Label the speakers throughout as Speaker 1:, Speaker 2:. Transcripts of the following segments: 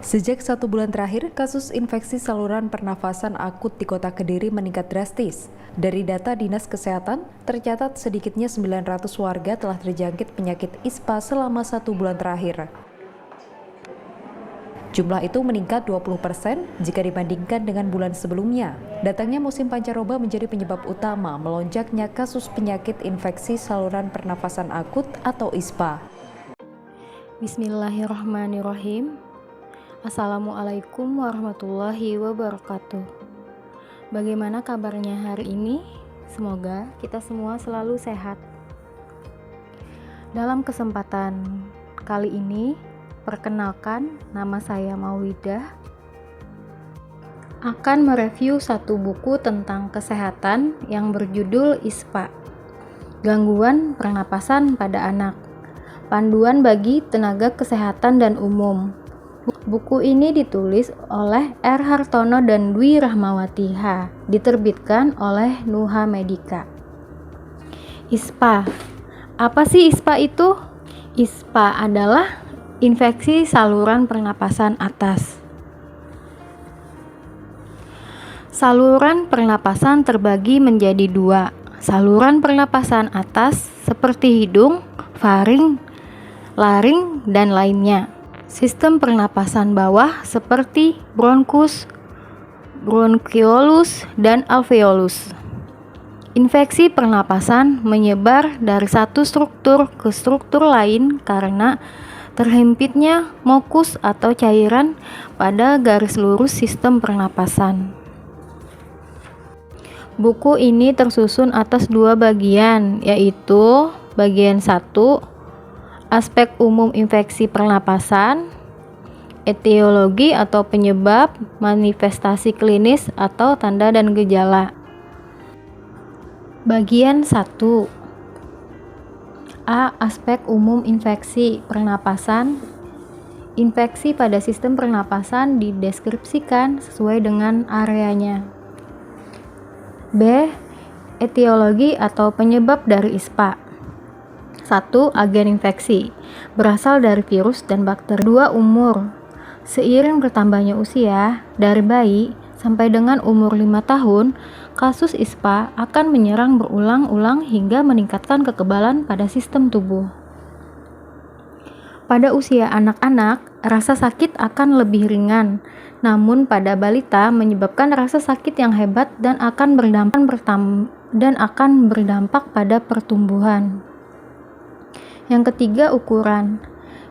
Speaker 1: Sejak 1 bulan terakhir, kasus infeksi saluran pernafasan akut di Kota Kediri meningkat drastis. Dari data Dinas Kesehatan, tercatat sedikitnya 900 warga telah terjangkit penyakit ISPA selama 1 bulan terakhir. Jumlah itu meningkat 20% jika dibandingkan dengan bulan sebelumnya. Datangnya musim pancaroba menjadi penyebab utama melonjaknya kasus penyakit infeksi saluran pernafasan akut atau ISPA.
Speaker 2: Bismillahirrahmanirrahim. Assalamualaikum warahmatullahi wabarakatuh. Bagaimana kabarnya hari ini? Semoga kita semua selalu sehat. Dalam kesempatan kali ini, perkenalkan, nama saya Maulidah. Akan mereview satu buku tentang kesehatan yang berjudul ISPA, Gangguan Pernapasan pada Anak. Panduan bagi tenaga kesehatan dan umum. Buku ini ditulis oleh R. Hartono dan Dwi Rahmawati H. Diterbitkan oleh Nuha Medika. ISPA. Apa sih ISPA itu? ISPA adalah infeksi saluran pernapasan atas. Saluran pernapasan terbagi menjadi dua. Saluran pernapasan atas seperti hidung, faring, laring, dan lainnya. Sistem pernapasan bawah seperti bronkus, bronkiolus, dan alveolus. Infeksi pernapasan menyebar dari satu struktur ke struktur lain karena terhimpitnya mukus atau cairan pada garis lurus sistem pernapasan. Buku ini tersusun atas dua bagian, yaitu bagian 1, aspek umum infeksi pernapasan, etiologi atau penyebab, manifestasi klinis atau tanda dan gejala. Bagian 1. A. Aspek umum infeksi pernapasan. Infeksi pada sistem pernapasan dideskripsikan sesuai dengan areanya. B. Etiologi atau penyebab dari ISPA. 1. Agen infeksi berasal dari virus dan bakteri. 2. Umur. Seiring bertambahnya usia, dari bayi sampai dengan umur 5 tahun, kasus ISPA akan menyerang berulang-ulang hingga meningkatkan kekebalan pada sistem tubuh. Pada usia anak-anak, rasa sakit akan lebih ringan, namun pada balita menyebabkan rasa sakit yang hebat dan akan berdampak pada pertumbuhan. Yang ketiga, ukuran.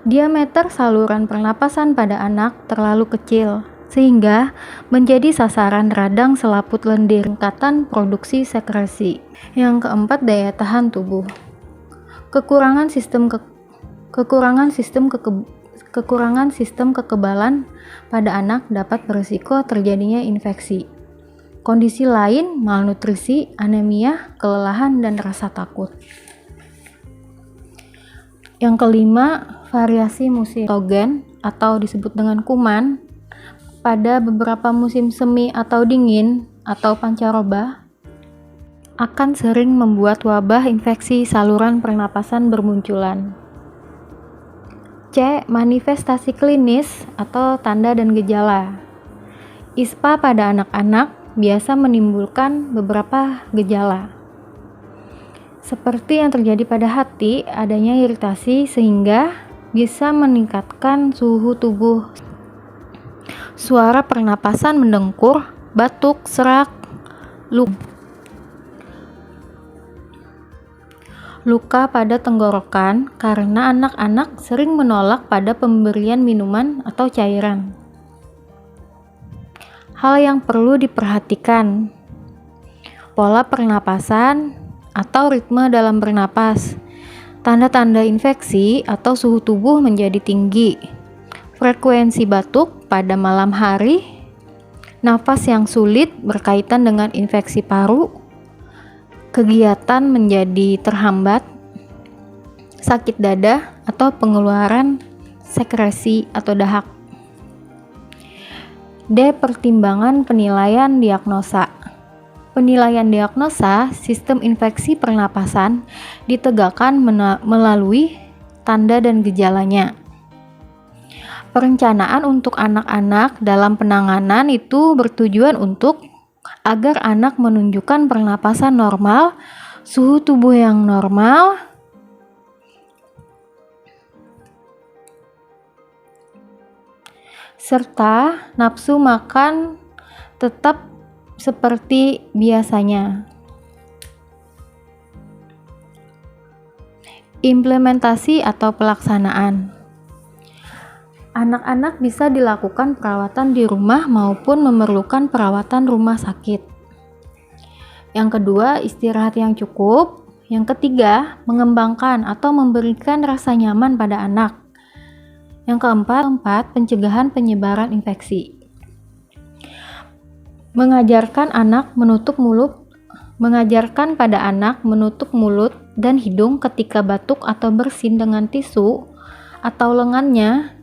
Speaker 2: Diameter saluran pernapasan pada anak terlalu kecil, sehingga menjadi sasaran radang selaput lendir, peningkatan produksi sekresi. Yang keempat, daya tahan tubuh. Kekurangan sistem kekebalan pada anak dapat berisiko terjadinya infeksi. Kondisi lain, malnutrisi, anemia, kelelahan, dan rasa takut. Yang kelima, variasi musim patogen atau disebut dengan kuman. Pada beberapa musim semi atau dingin atau pancaroba akan sering membuat wabah infeksi saluran pernapasan bermunculan. C. Manifestasi klinis atau tanda dan gejala. ISPA pada anak-anak biasa menimbulkan beberapa gejala. Seperti yang terjadi pada hati, adanya iritasi sehingga bisa meningkatkan suhu tubuh. Suara pernapasan mendengkur, batuk, serak, luka pada tenggorokan karena anak-anak sering menolak pada pemberian minuman atau cairan. Hal yang perlu diperhatikan: pola pernapasan atau ritme dalam bernapas, tanda-tanda infeksi atau suhu tubuh menjadi tinggi, frekuensi batuk pada malam hari, nafas yang sulit berkaitan dengan infeksi paru, kegiatan menjadi terhambat, sakit dada atau pengeluaran sekresi atau dahak. D. Pertimbangan penilaian diagnosa. Penilaian diagnosa sistem infeksi pernapasan ditegakkan melalui tanda dan gejalanya. Perencanaan untuk anak-anak dalam penanganan itu bertujuan untuk agar anak menunjukkan pernapasan normal, suhu tubuh yang normal, serta nafsu makan tetap seperti biasanya. Implementasi atau pelaksanaan. Anak-anak bisa dilakukan perawatan di rumah maupun memerlukan perawatan rumah sakit. Yang kedua, istirahat yang cukup. Yang ketiga, mengembangkan atau memberikan rasa nyaman pada anak. Yang keempat, pencegahan penyebaran infeksi. Mengajarkan pada anak menutup mulut dan hidung ketika batuk atau bersin dengan tisu atau lengannya,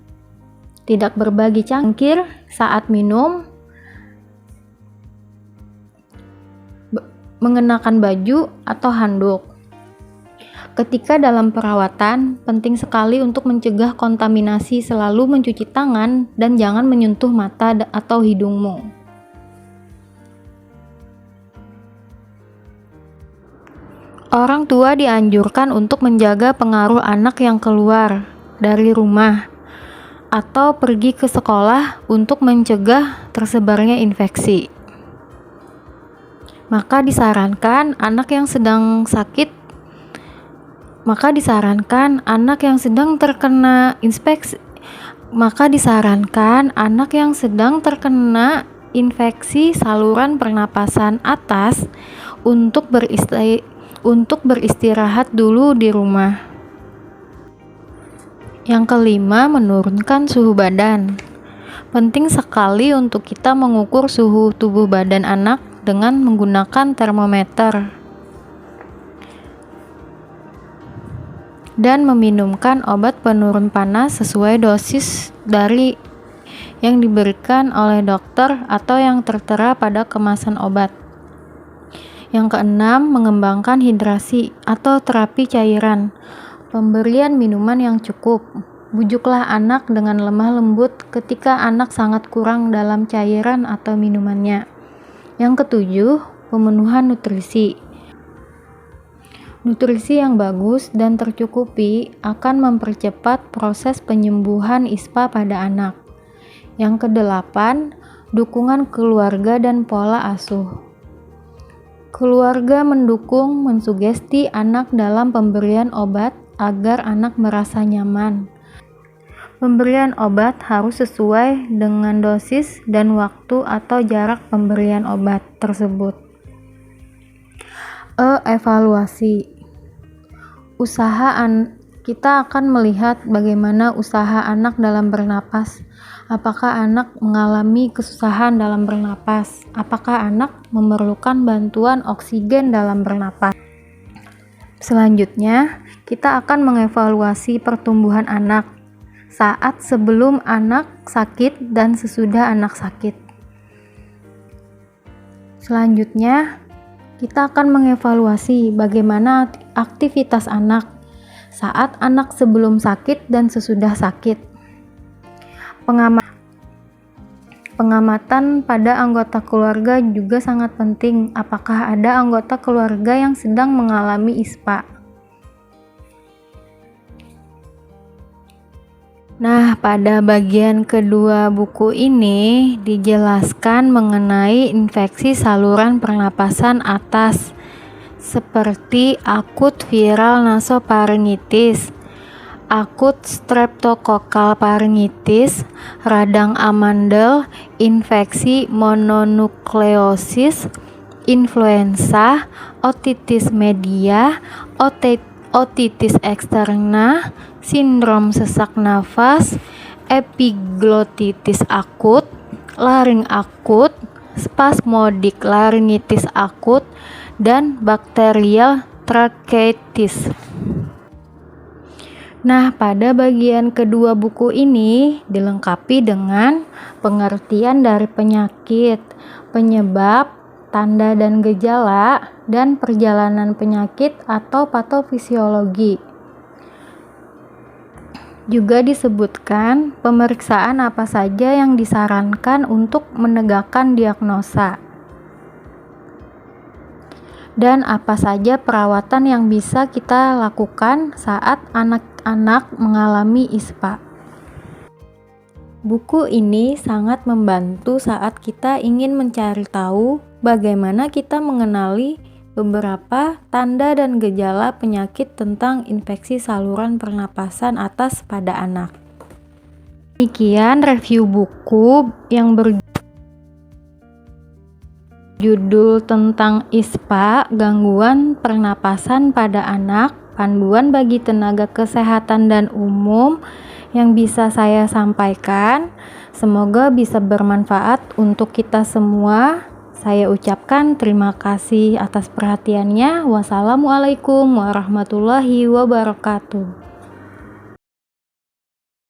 Speaker 2: tidak berbagi cangkir saat minum, mengenakan baju atau handuk. Ketika dalam perawatan, penting sekali untuk mencegah kontaminasi, selalu mencuci tangan dan jangan menyentuh mata atau hidungmu. Orang tua dianjurkan untuk menjaga pengaruh anak yang keluar dari rumah atau pergi ke sekolah untuk mencegah tersebarnya infeksi. Maka disarankan anak yang sedang terkena infeksi saluran pernapasan atas untuk beristirahat dulu di rumah. Yang kelima, menurunkan suhu badan. Penting sekali untuk kita mengukur suhu tubuh badan anak dengan menggunakan termometer dan meminumkan obat penurun panas sesuai dosis dari yang diberikan oleh dokter atau yang tertera pada kemasan obat. Yang keenam, mengembangkan hidrasi atau terapi cairan. Pemberian minuman yang cukup. Bujuklah anak dengan lemah lembut ketika anak sangat kurang dalam cairan atau minumannya. Yang ketujuh, pemenuhan nutrisi. Nutrisi yang bagus dan tercukupi akan mempercepat proses penyembuhan ISPA pada anak. Yang kedelapan, dukungan keluarga dan pola asuh. Keluarga mendukung, mensugesti anak dalam pemberian obat agar anak merasa nyaman. Pemberian obat harus sesuai dengan dosis dan waktu atau jarak pemberian obat tersebut. Evaluasi. Kita akan melihat bagaimana usaha anak dalam bernapas. Apakah anak mengalami kesusahan dalam bernapas? Apakah anak memerlukan bantuan oksigen dalam bernapas? Selanjutnya, kita akan mengevaluasi pertumbuhan anak saat sebelum anak sakit dan sesudah anak sakit. Selanjutnya, kita akan mengevaluasi bagaimana aktivitas anak saat anak sebelum sakit dan sesudah sakit. Pengamatan pada anggota keluarga juga sangat penting. Apakah ada anggota keluarga yang sedang mengalami ISPA? Nah, pada bagian kedua buku ini dijelaskan mengenai infeksi saluran pernapasan atas seperti akut viral nasofaringitis, akut streptokokal faringitis, radang amandel, infeksi mononukleosis, influenza, otitis media, otitis eksterna, sindrom sesak nafas, epiglotitis akut, laring akut, spasmodik laringitis akut, dan bakterial tracheitis. Nah, pada bagian kedua buku ini dilengkapi dengan pengertian dari penyakit, penyebab, tanda dan gejala, dan perjalanan penyakit atau patofisiologi. Juga disebutkan pemeriksaan apa saja yang disarankan untuk menegakkan diagnosa dan apa saja perawatan yang bisa kita lakukan saat anak-anak mengalami ISPA. Buku ini sangat membantu saat kita ingin mencari tahu bagaimana kita mengenali beberapa tanda dan gejala penyakit tentang infeksi saluran pernapasan atas pada anak. Demikian review buku yang berjudul tentang ISPA, gangguan pernapasan pada anak, panduan bagi tenaga kesehatan dan umum yang bisa saya sampaikan. Semoga bisa bermanfaat untuk kita semua. Saya ucapkan terima kasih atas perhatiannya. Wassalamualaikum warahmatullahi wabarakatuh.